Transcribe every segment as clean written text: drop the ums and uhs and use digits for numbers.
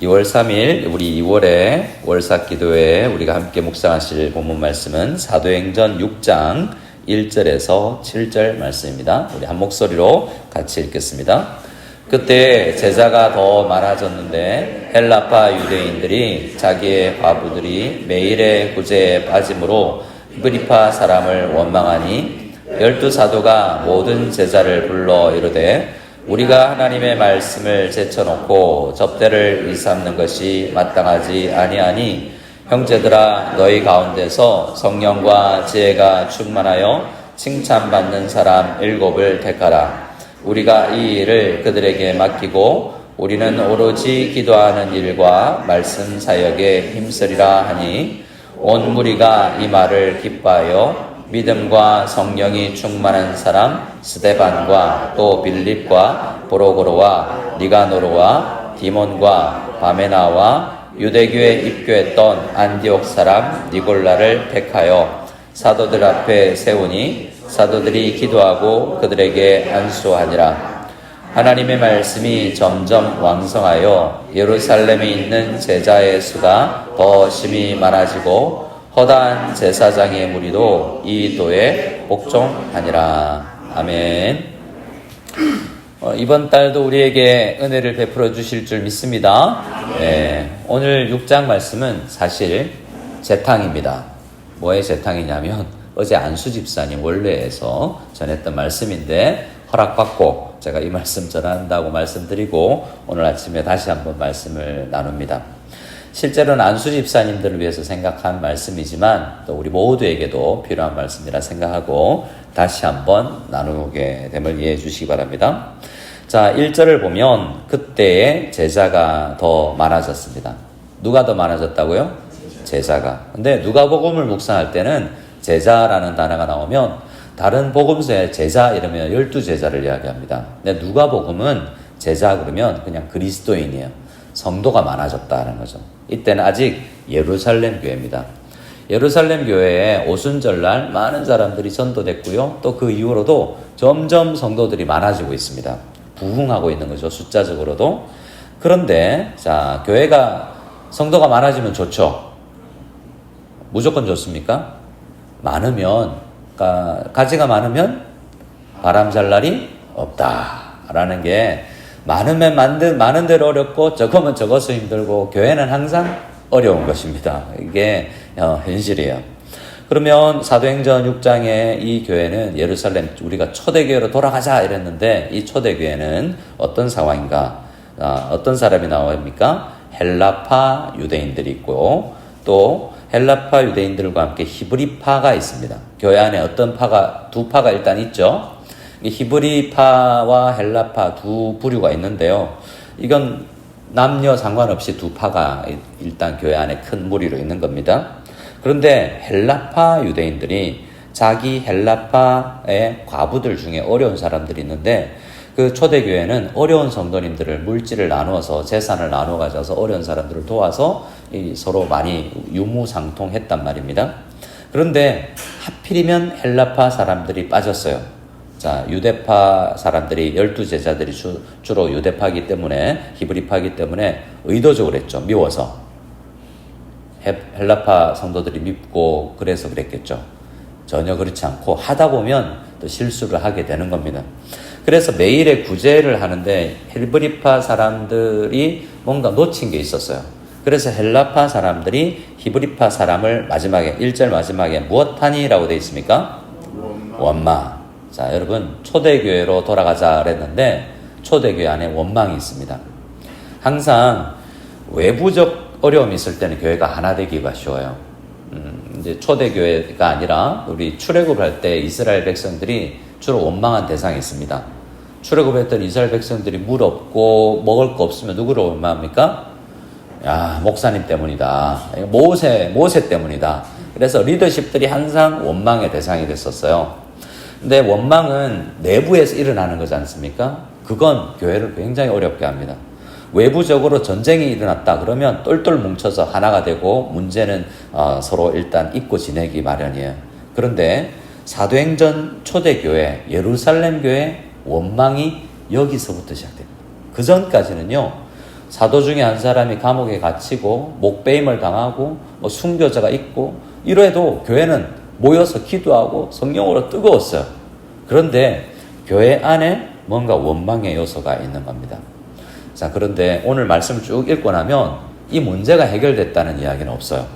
2월 3일 우리 2월의 월삭기도에 우리가 함께 묵상하실 본문 말씀은 사도행전 6장 1절에서 7절 말씀입니다. 우리 한 목소리로 같이 읽겠습니다. 그때 제자가 더 많아졌는데 헬라파 유대인들이 자기의 과부들이 매일의 구제에 빠짐으로 히브리파 사람을 원망하니 12사도가 모든 제자를 불러 이르되 우리가 하나님의 말씀을 제쳐놓고 접대를 일삼는 것이 마땅하지 아니하니 형제들아 너희 가운데서 성령과 지혜가 충만하여 칭찬받는 사람 7을 택하라. 우리가 이 일을 그들에게 맡기고 우리는 오로지 기도하는 일과 말씀 사역에 힘쓰리라 하니 온 무리가 이 말을 기뻐하여 믿음과 성령이 충만한 사람 스데반과 또 빌립과 보로고로와 니가노르와 디몬과 바메나와 유대교에 입교했던 안디옥 사람 니골라를 택하여 사도들 앞에 세우니 사도들이 기도하고 그들에게 안수하니라. 하나님의 말씀이 점점 왕성하여 예루살렘에 있는 제자의 수가 더 심히 많아지고 허다한 제사장의 무리도 이 도에 복종하니라. 아멘. 이번 달도 우리에게 은혜를 베풀어 주실 줄 믿습니다. 오늘 6장 말씀은 사실 재탕입니다. 뭐의 재탕이냐면 어제 안수 집사님 원래에서 전했던 말씀인데 허락받고 제가 이 말씀 전한다고 말씀드리고 오늘 아침에 다시 한번 말씀을 나눕니다. 실제로는 안수 집사님들을 위해서 생각한 말씀이지만 또 우리 모두에게도 필요한 말씀이라 생각하고 다시 한번 나누게 됨을 이해해 주시기 바랍니다. 자, 1절을 보면 그때의 제자가 더 많아졌습니다. 누가 더 많아졌다고요? 제자가. 근데 누가복음을 묵상할 때는 제자라는 단어가 나오면 다른 복음서에 제자 이러면 12제자를 이야기합니다. 근데 누가복음은 제자 그러면 그냥 그리스도인이에요. 성도가 많아졌다는 거죠. 이때는 아직 예루살렘 교회입니다. 예루살렘 교회에 오순절날 많은 사람들이 전도됐고요. 또 그 이후로도 점점 성도들이 많아지고 있습니다. 부흥하고 있는 거죠. 숫자적으로도. 그런데 자, 교회가 성도가 많아지면 좋죠. 무조건 좋습니까? 많으면 가지가 많으면 바람 잘 날이 없다라는 게 많으면 많은 대로 어렵고 적으면 적어서 힘들고 교회는 항상 어려운 것입니다. 이게 현실이에요. 그러면 사도행전 6장에 이 교회는 예루살렘 우리가 초대교회로 돌아가자 이랬는데 이 초대교회는 어떤 상황인가? 어떤 사람이 나옵니까? 헬라파 유대인들이 있고 또 헬라파 유대인들과 함께 히브리파가 있습니다. 교회 안에 어떤 파가 두 파가 일단 있죠. 히브리파와 헬라파 두 부류가 있는데요. 이건 남녀 상관없이 두 파가 일단 교회 안에 큰 무리로 있는 겁니다. 그런데 헬라파 유대인들이 자기 헬라파의 과부들 중에 어려운 사람들이 있는데 그 초대교회는 어려운 성도님들을 물질을 나누어서 재산을 나누어 가져서 어려운 사람들을 도와서 서로 많이 유무상통했단 말입니다. 그런데 하필이면 헬라파 사람들이 빠졌어요. 자, 유대파 사람들이 12제자들이 주로 유대파이기 때문에 히브리파이기 때문에 의도적으로 했죠. 미워서. 헬라파 성도들이 밉고 그래서 그랬겠죠. 전혀 그렇지 않고 하다 보면 또 실수를 하게 되는 겁니다. 그래서 매일의 구제를 하는데 히브리파 사람들이 뭔가 놓친 게 있었어요. 그래서 헬라파 사람들이 히브리파 사람을 마지막에 1절 마지막에 무엇하니라고 되어 있습니까? 원망. 자, 여러분 초대교회로 돌아가자 그랬는데 초대교회 안에 원망이 있습니다. 항상 외부적 어려움이 있을 때는 교회가 하나 되기가 쉬워요. 이제 초대교회가 아니라 우리 출애굽할 때 이스라엘 백성들이 주로 원망한 대상이 있습니다. 출애굽했던 이스라엘 백성들이 물 없고 먹을 거 없으면 누구를 원망합니까? 야, 목사님 때문이다. 모세 때문이다. 그래서 리더십들이 항상 원망의 대상이 됐었어요. 근데 원망은 내부에서 일어나는 거지 않습니까? 그건 교회를 굉장히 어렵게 합니다. 외부적으로 전쟁이 일어났다 그러면 똘똘 뭉쳐서 하나가 되고 문제는 서로 일단 잊고 지내기 마련이에요. 그런데 사도행전 초대교회 예루살렘 교회 원망이 여기서부터 시작됩니다. 그 전까지는요 사도 중에 한 사람이 감옥에 갇히고 목배임을 당하고 뭐 순교자가 있고 이래도 교회는 모여서 기도하고 성령으로 뜨거웠어요. 그런데 교회 안에 뭔가 원망의 요소가 있는 겁니다. 자, 그런데 오늘 말씀을 쭉 읽고 나면 이 문제가 해결됐다는 이야기는 없어요.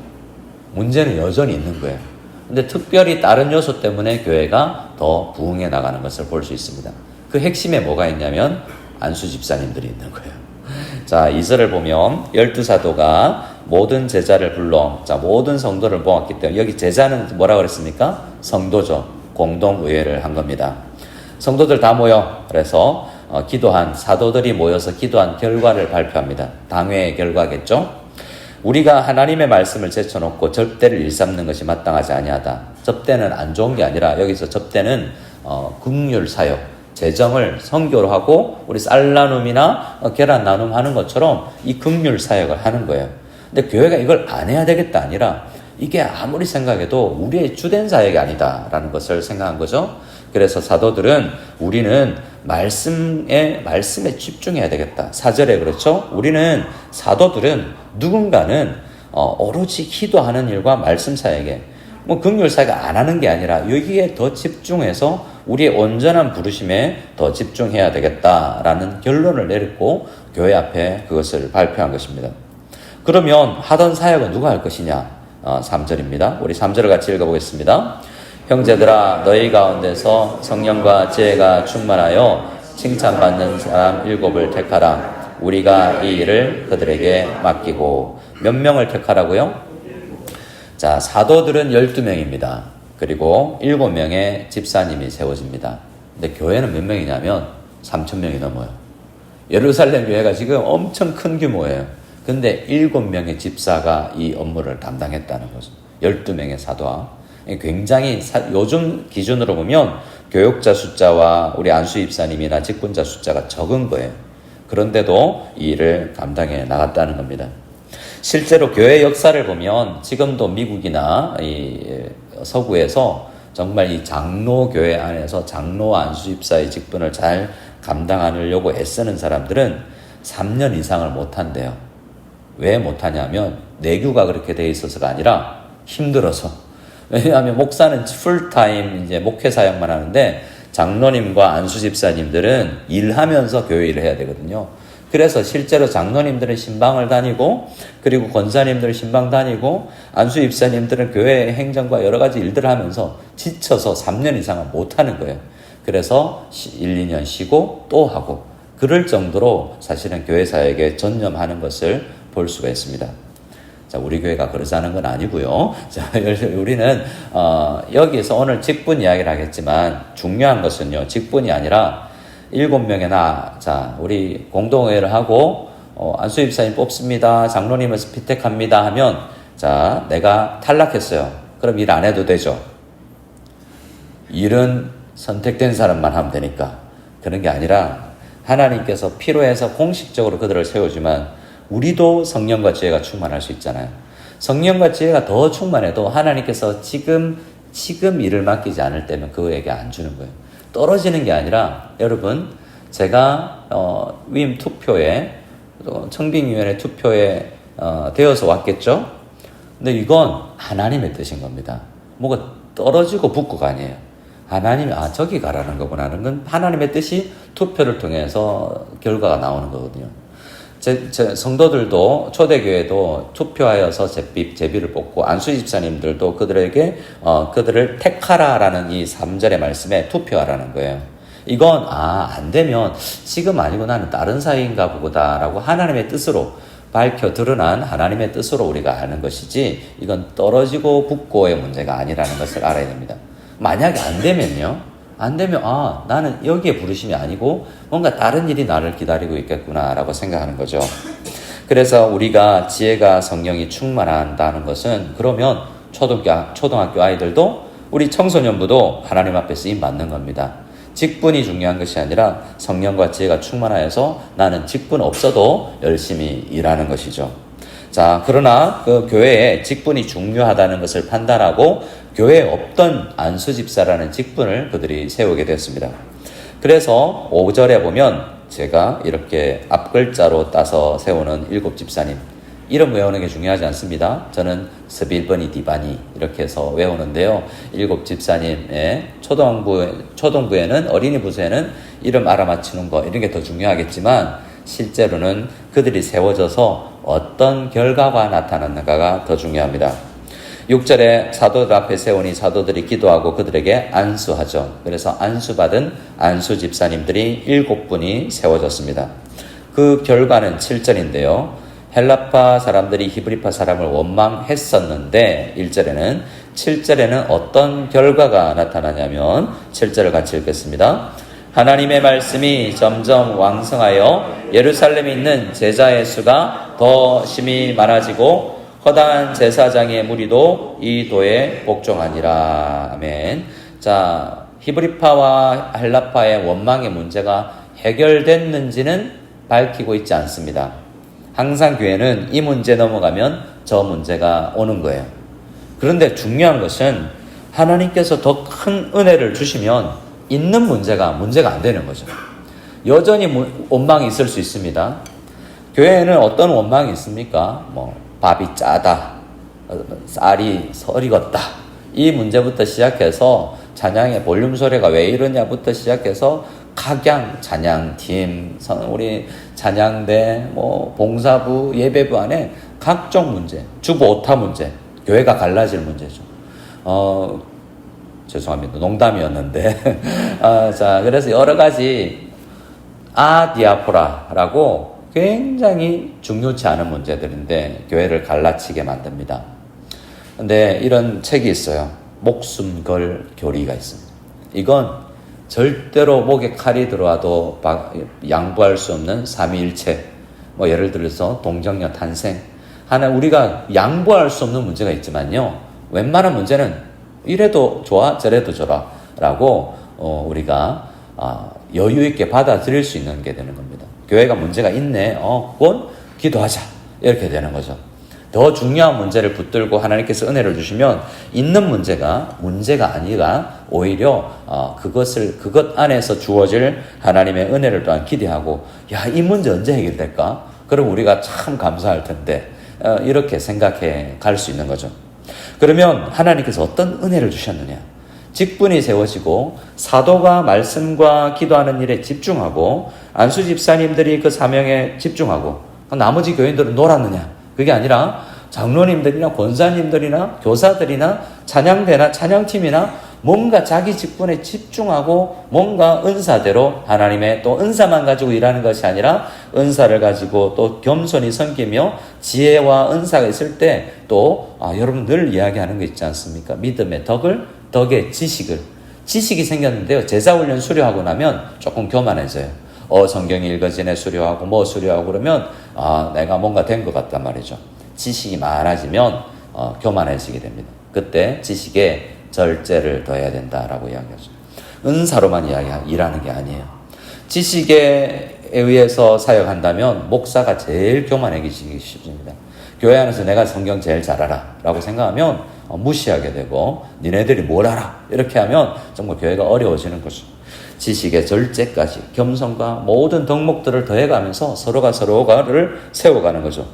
문제는 여전히 있는 거예요. 근데 특별히 다른 요소 때문에 교회가 더 부흥해 나가는 것을 볼 수 있습니다. 그 핵심에 뭐가 있냐면 안수 집사님들이 있는 거예요. 자, 2절을 보면 12사도가 모든 제자를 불러, 자, 모든 성도를 모았기 때문에 여기 제자는 뭐라 그랬습니까? 성도죠. 공동의회를 한 겁니다. 성도들 다 모여. 그래서 기도한 사도들이 모여서 기도한 결과를 발표합니다. 당회의 결과겠죠. 우리가 하나님의 말씀을 제쳐놓고 접대를 일삼는 것이 마땅하지 아니하다. 접대는 안 좋은 게 아니라 여기서 접대는 긍휼 사역, 재정을 선교로 하고 우리 쌀 나눔이나 계란 나눔 하는 것처럼 이 긍휼 사역을 하는 거예요. 근데 교회가 이걸 안 해야 되겠다 아니라 이게 아무리 생각해도 우리의 주된 사역이 아니다라는 것을 생각한 거죠. 그래서 사도들은 우리는 말씀에 집중해야 되겠다. 4절에 그렇죠. 우리는 사도들은 누군가는 오로지 기도하는 일과 말씀 사역에 뭐 긍휼 사역 안 하는 게 아니라 여기에 더 집중해서 우리의 온전한 부르심에 더 집중해야 되겠다라는 결론을 내렸고 교회 앞에 그것을 발표한 것입니다. 그러면 하던 사역은 누가 할 것이냐? 3절입니다. 우리 3절을 같이 읽어보겠습니다. 형제들아 너희 가운데서 성령과 지혜가 충만하여 칭찬받는 사람 7을 택하라. 우리가 이 일을 그들에게 맡기고. 몇 명을 택하라고요? 자, 사도들은 12명입니다. 그리고 7명의 집사님이 세워집니다. 근데 교회는 몇 명이냐면 3,000명이 넘어요. 예루살렘 교회가 지금 엄청 큰 규모예요. 근데 7명의 집사가 이 업무를 담당했다는 거죠. 12명의 사도와. 굉장히 요즘 기준으로 보면 교역자 숫자와 우리 안수 입사님이나 직분자 숫자가 적은 거예요. 그런데도 이 일을 감당해 나갔다는 겁니다. 실제로 교회 역사를 보면 지금도 미국이나 이 서구에서 정말 이 장로 교회 안에서 장로 안수 입사의 직분을 잘 감당하려고 애쓰는 사람들은 3년 이상을 못한대요. 왜 못하냐면 내규가 그렇게 돼 있어서가 아니라 힘들어서. 왜냐하면 목사는 풀타임 이제 목회 사역만 하는데 장로님과 안수 집사님들은 일하면서 교회 일을 해야 되거든요. 그래서 실제로 장로님들은 신방을 다니고 그리고 권사님들은 신방 다니고 안수 집사님들은 교회 행정과 여러 가지 일들을 하면서 지쳐서 3년 이상은 못하는 거예요. 그래서 1, 2년 쉬고 또 하고 그럴 정도로 사실은 교회 사역에 전념하는 것을 볼 수가 있습니다. 자, 우리 교회가 그러자는 건 아니고요. 자, 우리는 여기서 오늘 직분 이야기를 하겠지만 중요한 것은요. 직분이 아니라 7명이나 자, 우리 공동회의를 하고 안수 집사님 뽑습니다. 장로님을 피택합니다 하면 자, 내가 탈락했어요. 그럼 일 안 해도 되죠. 일은 선택된 사람만 하면 되니까. 그런 게 아니라 하나님께서 필요해서 공식적으로 그들을 세우지만 우리도 성령과 지혜가 충만할 수 있잖아요. 성령과 지혜가 더 충만해도 하나님께서 지금 일을 맡기지 않을 때면 그에게 안 주는 거예요. 떨어지는 게 아니라 여러분 제가 위임 투표에 청빙위원회 투표에 되어서 왔겠죠. 근데 이건 하나님의 뜻인 겁니다. 뭐가 떨어지고 붙고가 아니에요. 하나님이 저기 가라는 거구나 하는 건 하나님의 뜻이 투표를 통해서 결과가 나오는 거거든요. 제 성도들도 초대교회도 투표하여서 제비를 뽑고 안수 집사님들도 그들에게 그들을 택하라라는 이 3절의 말씀에 투표하라는 거예요. 이건 안 되면 지금 아니고 나는 다른 사이인가 보다라고 하나님의 뜻으로 밝혀 드러난 하나님의 뜻으로 우리가 아는 것이지 이건 떨어지고 붙고의 문제가 아니라는 것을 알아야 됩니다. 만약에 안 되면요. 안 되면 나는 여기에 부르심이 아니고 뭔가 다른 일이 나를 기다리고 있겠구나라고 생각하는 거죠. 그래서 우리가 지혜가 성령이 충만한다는 것은 그러면 초등학교 아이들도 우리 청소년부도 하나님 앞에 쓰임 받는 겁니다. 직분이 중요한 것이 아니라 성령과 지혜가 충만하여서 나는 직분 없어도 열심히 일하는 것이죠. 자, 그러나 그 교회에 직분이 중요하다는 것을 판단하고 교회에 없던 안수집사라는 직분을 그들이 세우게 됐습니다. 그래서 5절에 보면 제가 이렇게 앞글자로 따서 세우는 7 집사님, 이름 외우는 게 중요하지 않습니다. 저는 스빌버니 디바니 이렇게 해서 외우는데요. 7 집사님의 초동부에는, 어린이 부서에는 이름 알아맞히는 거 이런 게 더 중요하겠지만, 실제로는 그들이 세워져서 어떤 결과가 나타났는가가 더 중요합니다. 6절에 사도들 앞에 세우니 사도들이 기도하고 그들에게 안수하죠. 그래서 안수받은 안수 집사님들이 7분이 세워졌습니다. 그 결과는 7절인데요. 헬라파 사람들이 히브리파 사람을 원망했었는데 7절에는 어떤 결과가 나타나냐면 7절을 같이 읽겠습니다. 하나님의 말씀이 점점 왕성하여 예루살렘에 있는 제자의 수가 더 심히 많아지고 허다한 제사장의 무리도 이 도에 복종하니라. 아멘. 자, 히브리파와 헬라파의 원망의 문제가 해결됐는지는 밝히고 있지 않습니다. 항상 교회는 이 문제 넘어가면 저 문제가 오는 거예요. 그런데 중요한 것은 하나님께서 더 큰 은혜를 주시면 있는 문제가 안 되는 거죠. 여전히 원망이 있을 수 있습니다. 교회에는 어떤 원망이 있습니까? 밥이 짜다, 쌀이 설익었다, 이 문제부터 시작해서 찬양의 볼륨 소리가 왜 이러냐부터 시작해서 각양, 찬양팀, 우리 찬양대, 봉사부, 예배부 안에 각종 문제, 주보 오타 문제, 교회가 갈라질 문제죠. 죄송합니다. 농담이었는데. 자, 그래서 여러 가지 아디아포라라고 굉장히 중요치 않은 문제들인데 교회를 갈라치게 만듭니다. 근데 이런 책이 있어요. 목숨 걸 교리가 있습니다. 이건 절대로 목에 칼이 들어와도 양보할 수 없는 삼위일체. 예를 들어서 동정녀 탄생. 하나 우리가 양보할 수 없는 문제가 있지만요. 웬만한 문제는 이래도 좋아 저래도 좋아 라고 우리가 여유 있게 받아들일 수 있는 게 되는 겁니다. 교회가 문제가 있네. 그건 기도하자. 이렇게 되는 거죠. 더 중요한 문제를 붙들고 하나님께서 은혜를 주시면 있는 문제가 아니라 오히려 그것 안에서 주어질 하나님의 은혜를 또한 기대하고, 이 문제 언제 해결될까? 그럼 우리가 참 감사할 텐데, 이렇게 생각해 갈 수 있는 거죠. 그러면 하나님께서 어떤 은혜를 주셨느냐? 직분이 세워지고 사도가 말씀과 기도하는 일에 집중하고 안수 집사님들이 그 사명에 집중하고 나머지 교인들은 놀았느냐? 그게 아니라 장로님들이나 권사님들이나 교사들이나 찬양대나 찬양팀이나 뭔가 자기 직분에 집중하고 뭔가 은사대로 하나님의 또 은사만 가지고 일하는 것이 아니라 은사를 가지고 또 겸손히 섬기며 지혜와 은사가 있을 때 또 여러분 늘 이야기하는 거 있지 않습니까? 믿음의 덕의 지식이 생겼는데요. 제자훈련 수료하고 나면 조금 교만해져요. 성경이 읽어지네 수료하고 수료하고 그러면 내가 뭔가 된 것 같단 말이죠. 지식이 많아지면 교만해지게 됩니다. 그때 지식에 절제를 더해야 된다라고 이야기하죠. 은사로만 일하는 게 아니에요. 지식에 의해서 사역한다면 목사가 제일 교만해지기 쉽습니다. 교회 안에서 내가 성경 제일 잘 알아 라고 생각하면 무시하게 되고 니네들이 뭘 알아 이렇게 하면 정말 교회가 어려워지는 거죠. 지식의 절제까지 겸손과 모든 덕목들을 더해가면서 서로가 서로를 세워가는 거죠.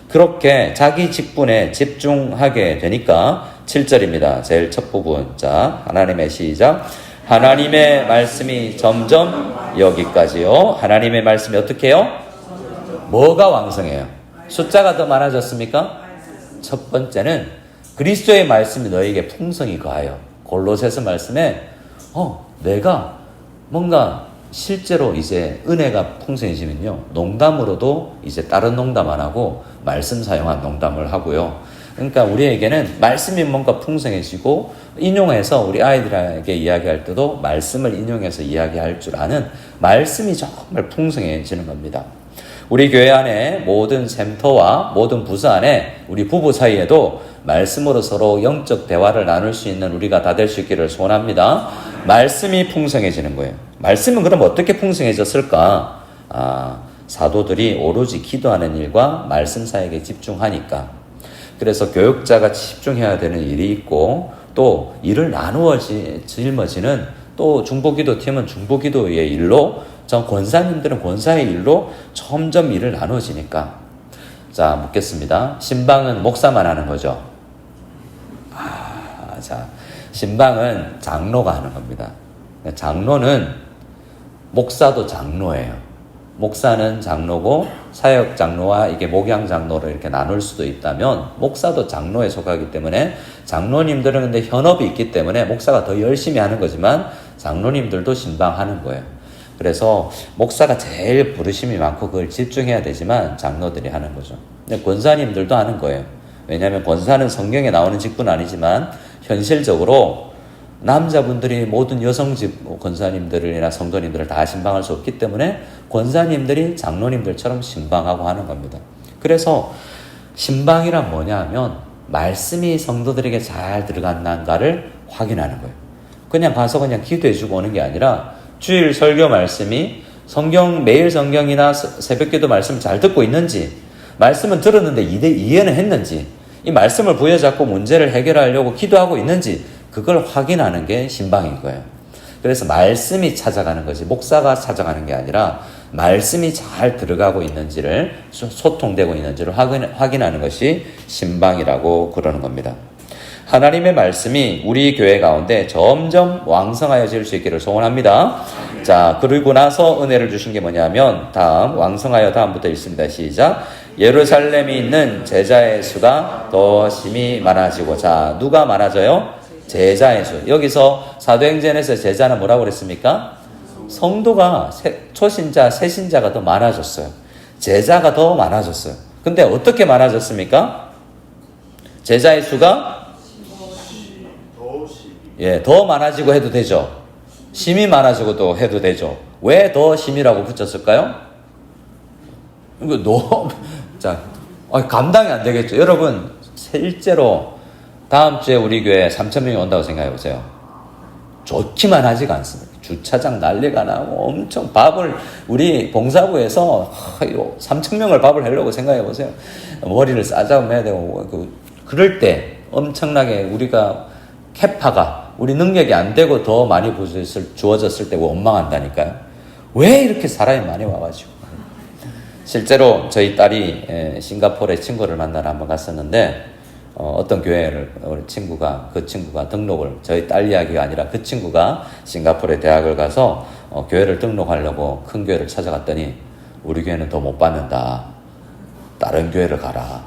그렇게 자기 직분에 집중하게 되니까 7절입니다. 제일 첫 부분. 자, 하나님의 시작. 하나님의 말씀이 점점 여기까지요. 하나님의 말씀이 어떻게 해요? 뭐가 왕성해요? 숫자가 더 많아졌습니까? 첫 번째는 그리스도의 말씀이 너에게 풍성히 거하여. 골로새서 말씀에 내가 뭔가 실제로 이제 은혜가 풍성해지면요. 농담으로도 이제 다른 농담 안 하고 말씀 사용한 농담을 하고요. 그러니까 우리에게는 말씀이 뭔가 풍성해지고 인용해서 우리 아이들에게 이야기할 때도 말씀을 인용해서 이야기할 줄 아는 말씀이 정말 풍성해지는 겁니다. 우리 교회 안에 모든 샘터와 모든 부서 안에 우리 부부 사이에도 말씀으로 서로 영적 대화를 나눌 수 있는 우리가 다 될 수 있기를 소원합니다. 말씀이 풍성해지는 거예요. 말씀은 그럼 어떻게 풍성해졌을까? 사도들이 오로지 기도하는 일과 말씀 사역에 집중하니까. 그래서 교육자가 집중해야 되는 일이 있고 또 일을 나누어 짊어지는 또 중보기도 팀은 중보기도의 일로 전 권사님들은 권사의 일로 점점 일을 나눠지니까. 자, 묻겠습니다. 신방은 목사만 하는 거죠? 자, 신방은 장로가 하는 겁니다. 장로는 목사도 장로예요. 목사는 장로고 사역 장로와 이게 목양 장로로 이렇게 나눌 수도 있다면 목사도 장로에 속하기 때문에 장로님들은 근데 현업이 있기 때문에 목사가 더 열심히 하는 거지만 장로님들도 신방하는 거예요. 그래서 목사가 제일 부르심이 많고 그걸 집중해야 되지만 장로들이 하는 거죠. 근데 권사님들도 하는 거예요. 왜냐하면 권사는 성경에 나오는 직분은 아니지만 현실적으로 남자분들이 모든 여성 권사님들이나 성도님들을 다 신방할 수 없기 때문에 권사님들이 장로님들처럼 신방하고 하는 겁니다. 그래서 신방이란 뭐냐 하면 말씀이 성도들에게 잘 들어갔는가를 확인하는 거예요. 그냥 가서 그냥 기도해주고 오는 게 아니라 주일 설교 말씀이 매일 성경이나 새벽기도 말씀 잘 듣고 있는지, 말씀은 들었는데 이해는 했는지, 이 말씀을 부여잡고 문제를 해결하려고 기도하고 있는지 그걸 확인하는 게 신방인 거예요. 그래서 말씀이 찾아가는 거지 목사가 찾아가는 게 아니라 말씀이 잘 들어가고 있는지를, 소통되고 있는지를 확인하는 것이 신방이라고 그러는 겁니다. 하나님의 말씀이 우리 교회 가운데 점점 왕성하여질 수 있기를 소원합니다. 자, 그리고 나서 은혜를 주신 게 뭐냐면 다음부터 읽습니다. 시작. 예루살렘에 있는 제자의 수가 더 심히 많아지고. 자, 누가 많아져요? 제자의 수. 여기서 사도행전에서 제자는 뭐라고 그랬습니까? 성도가 초신자, 새신자가 더 많아졌어요. 제자가 더 많아졌어요. 근데 어떻게 많아졌습니까? 제자의 수가 더 많아지고 해도 되죠. 심이 많아지고도 해도 되죠. 왜 더 심이라고 붙였을까요? 이거 너무 감당이 안 되겠죠. 여러분 실제로 다음 주에 우리 교회 3,000명이 온다고 생각해 보세요. 좋기만 하지가 않습니다. 주차장 난리가 나고 엄청 우리 봉사부에서 3,000명을 밥을 하려고 생각해 보세요. 머리를 싸잡아야 되고 그럴 때 엄청나게 우리가 캐파가 우리 능력이 안 되고 더 많이 주어졌을 때 원망한다니까요. 왜 이렇게 사람이 많이 와가지고. 실제로 저희 딸이 싱가포르에 친구를 만나러 한번 갔었는데 어떤 교회를 그 친구가 등록을, 저희 딸 이야기가 아니라 그 친구가 싱가포르에 대학을 가서 교회를 등록하려고 큰 교회를 찾아갔더니 우리 교회는 더 못 받는다. 다른 교회를 가라.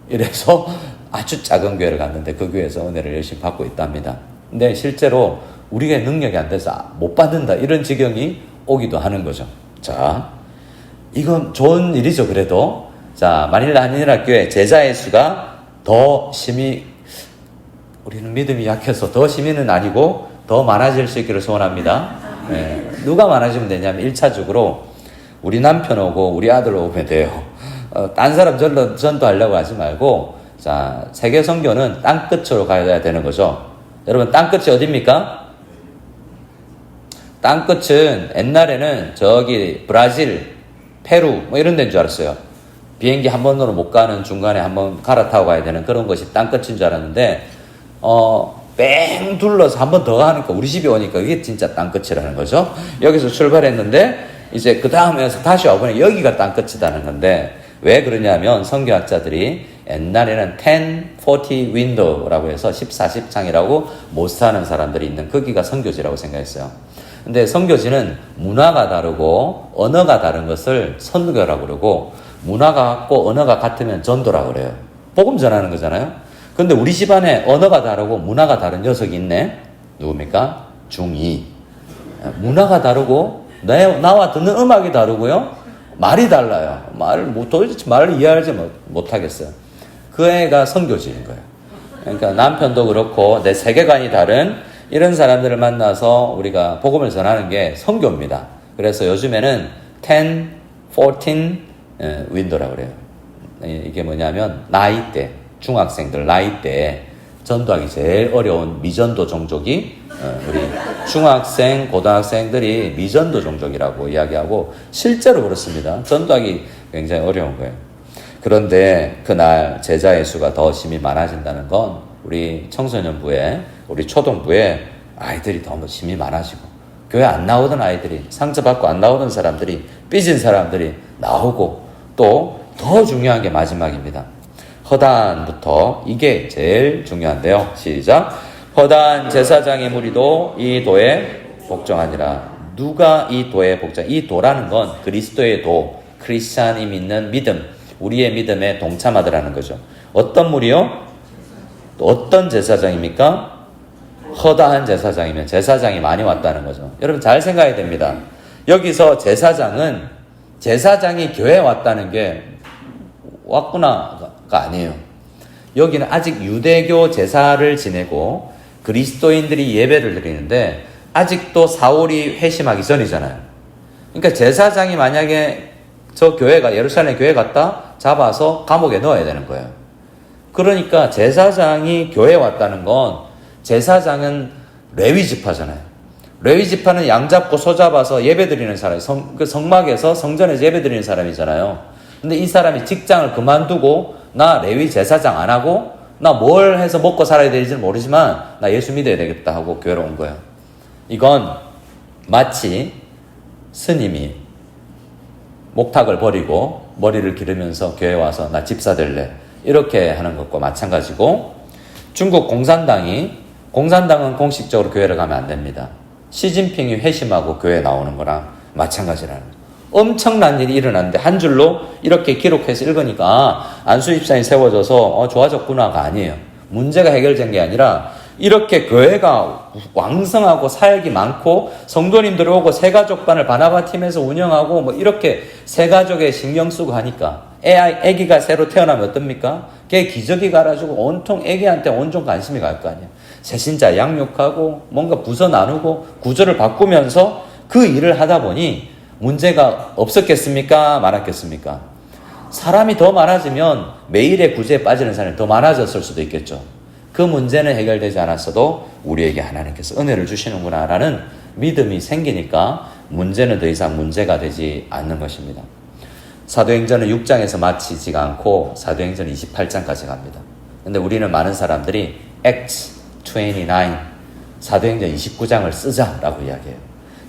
이래서 아주 작은 교회를 갔는데 그 교회에서 은혜를 열심히 받고 있답니다. 근데 실제로 우리 교회 능력이 안 돼서 못 받는다. 이런 지경이 오기도 하는 거죠. 자, 이건 좋은 일이죠. 그래도 자, 마닐라 한인학교의 제자의 수가 더 심히, 우리는 믿음이 약해서 더 심히는 아니고 더 많아질 수 있기를 소원합니다. 누가 많아지면 되냐면 1차적으로 우리 남편 오고 우리 아들 오면 돼요. 딴 사람 전도하려고 하지 말고, 자, 세계 선교는 땅끝으로 가야 되는 거죠. 여러분, 땅끝이 어디입니까? 땅끝은 옛날에는 저기 브라질, 페루 이런 데인 줄 알았어요. 비행기 한 번으로 못 가는 중간에 한번 갈아타고 가야 되는 그런 것이 땅끝인 줄 알았는데 뺑 둘러서 한 번 더 가니까 우리 집에 오니까 이게 진짜 땅끝이라는 거죠. 여기서 출발했는데 이제 그 다음에서 다시 와보니 여기가 땅끝이라는 건데, 왜 그러냐면 선교학자들이 옛날에는 1040 window라고 해서 1410창이라고 못 사는 사람들이 있는 거기가 선교지라고 생각했어요. 근데 선교지는 문화가 다르고 언어가 다른 것을 선교라고 그러고, 문화가 같고 언어가 같으면 전도라고 그래요. 복음 전하는 거잖아요. 근데 우리 집안에 언어가 다르고 문화가 다른 녀석이 있네. 누굽니까? 중2. 문화가 다르고 나와 듣는 음악이 다르고요. 말이 달라요. 도대체 말을 이해하지 못하겠어요. 그 애가 선교지인 거예요. 그러니까 남편도 그렇고 내 세계관이 다른 이런 사람들을 만나서 우리가 복음을 전하는 게 선교입니다. 그래서 요즘에는 10, 14 윈도라고 그래요. 이게 뭐냐면 나이대, 중학생들 나이대에 전도하기 제일 어려운 미전도 종족이 우리 중학생, 고등학생들이 미전도 종족이라고 이야기하고 실제로 그렇습니다. 전도하기 굉장히 어려운 거예요. 그런데 그날 제자의 수가 더 심히 많아진다는 건 우리 청소년부에, 우리 초등부에 아이들이 더 심히 많아지고 교회 안 나오던 아이들이, 상처받고 안 나오던 사람들이, 삐진 사람들이 나오고, 또 더 중요한 게 마지막입니다. 허다한부터 이게 제일 중요한데요. 시작. 허다한 제사장의 무리도 이 도에 복종하니라. 누가 이 도에 복종? 이 도라는 건 그리스도의 도, 크리스찬이 믿는 믿음, 우리의 믿음에 동참하더라는 거죠. 어떤 무리요? 어떤 제사장입니까? 허다한 제사장이면 제사장이 많이 왔다는 거죠. 여러분 잘 생각해야 됩니다. 여기서 제사장이 교회에 왔다는 게 왔구나가 아니에요. 여기는 아직 유대교 제사를 지내고 그리스도인들이 예배를 드리는데 아직도 사울이 회심하기 전이잖아요. 그러니까 제사장이 만약에 저 교회가 예루살렘 교회 갔다 잡아서 감옥에 넣어야 되는 거예요. 그러니까 제사장이 교회에 왔다는 건 제사장은 레위 지파잖아요. 레위 지파는 양 잡고 소 잡아서 예배 드리는 사람이 성막에서 성전에서 예배 드리는 사람이잖아요. 근데 이 사람이 직장을 그만두고 나 레위 제사장 안 하고 나 뭘 해서 먹고 살아야 될지는 모르지만 나 예수 믿어야 되겠다 하고 교회로 온 거예요. 이건 마치 스님이 목탁을 버리고 머리를 기르면서 교회 와서 나 집사 될래 이렇게 하는 것과 마찬가지고, 중국 공산당은 공식적으로 교회를 가면 안 됩니다. 시진핑이 회심하고 교회 나오는 거랑 마찬가지라는 거예요. 엄청난 일이 일어났는데 한 줄로 이렇게 기록해서 읽으니까 안수 집사님 세워져서 좋아졌구나가 아니에요. 문제가 해결된 게 아니라 이렇게 교회가 왕성하고 사역이 많고 성도님들 오고 새가족반을 바나바팀에서 운영하고 뭐 이렇게 새가족에 신경 쓰고 하니까 애기가 새로 태어나면 어떻습니까? 걔 기저귀 갈아주고 온통 애기한테 온종 관심이 갈 거 아니에요. 새신자 양육하고 뭔가 부서 나누고 구조를 바꾸면서 그 일을 하다 보니 문제가 없었겠습니까? 많았겠습니까? 사람이 더 많아지면 매일의 구제에 빠지는 사람이 더 많아졌을 수도 있겠죠. 그 문제는 해결되지 않았어도 우리에게 하나님께서 은혜를 주시는구나 라는 믿음이 생기니까 문제는 더 이상 문제가 되지 않는 것입니다. 사도행전은 6장에서 마치지가 않고 사도행전 28장까지 갑니다. 근데 우리는 많은 사람들이 Acts 29, 사도행전 29장을 쓰자라고 이야기해요.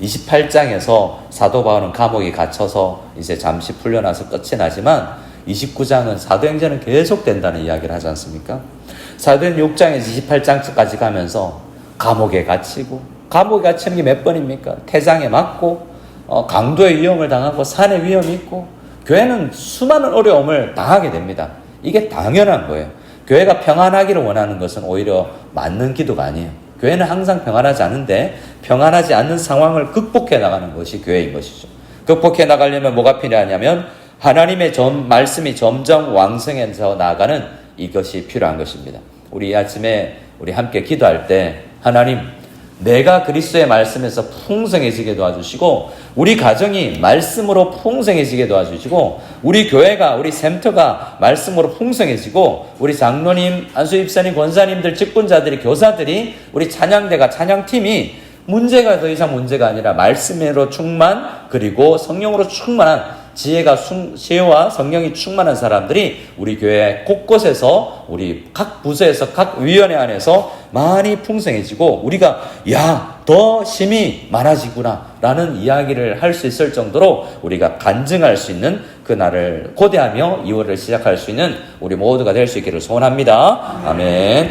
28장에서 사도 바울은 감옥에 갇혀서 이제 잠시 풀려나서 끝이 나지만 29장은 사도행전은 계속 된다는 이야기를 하지 않습니까? 사도행전 6장에서 28장까지 가면서 감옥에 갇히고, 감옥에 갇히는 게 몇 번입니까? 태장에 맞고 강도의 위험을 당하고 산의 위험이 있고 교회는 수많은 어려움을 당하게 됩니다. 이게 당연한 거예요. 교회가 평안하기를 원하는 것은 오히려 맞는 기도가 아니에요. 교회는 항상 평안하지 않은데 평안하지 않는 상황을 극복해 나가는 것이 교회인 것이죠. 극복해 나가려면 뭐가 필요하냐면 하나님의 말씀이 점점 왕성해서 나아가는 이것이 필요한 것입니다. 우리 아침에 우리 함께 기도할 때 하나님, 내가 그리스도의 말씀에서 풍성해지게 도와주시고 우리 가정이 말씀으로 풍성해지게 도와주시고 우리 교회가, 우리 센터가 말씀으로 풍성해지고 우리 장로님, 안수집사님, 권사님들, 직분자들이, 교사들이, 우리 찬양대가, 찬양팀이 문제가 더 이상 문제가 아니라 말씀으로 충만, 그리고 성령으로 충만한 지혜와 성령이 충만한 사람들이 우리 교회 곳곳에서, 우리 각 부서에서, 각 위원회 안에서 많이 풍성해지고 우리가 더 힘이 많아지구나 라는 이야기를 할 수 있을 정도로 우리가 간증할 수 있는 그날을 고대하며 2월을 시작할 수 있는 우리 모두가 될 수 있기를 소원합니다. 아멘.